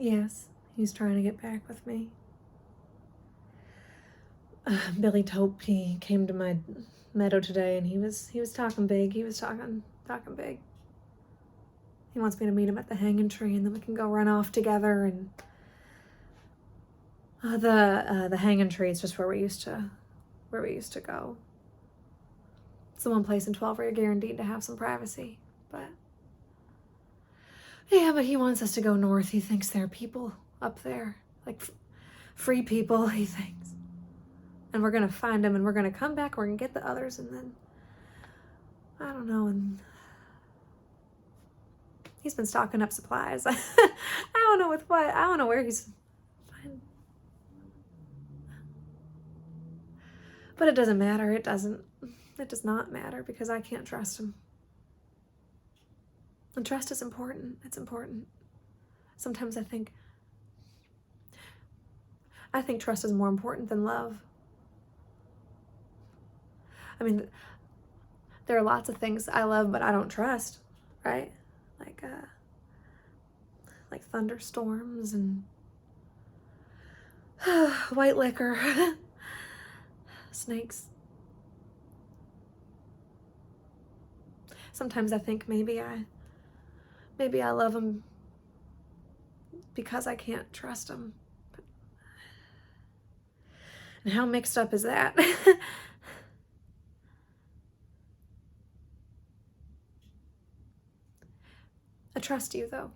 Yes, he's trying to get back with me. Billy Tope, he came to my meadow today, and he was talking big. He was talking big. He wants me to meet him at the hanging tree, and then we can go run off together. And the hanging tree is just where we used to go. It's the one place in 12 where you're guaranteed to have some privacy. But yeah, but he wants us to go north. He thinks there are people up there, like free people, he thinks. And we're going to find them, and we're going to come back, we're going to get the others, and then, I don't know, and he's been stocking up supplies. I don't know with what. I don't know where he's finding. But it doesn't matter. It does not matter, because I can't trust him. And trust is important. It's important. Sometimes I think trust is more important than love. I mean, there are lots of things I love, but I don't trust, right? Like thunderstorms and white liquor, snakes. Sometimes I think maybe I love him because I can't trust him. And how mixed up is that? I trust you, though.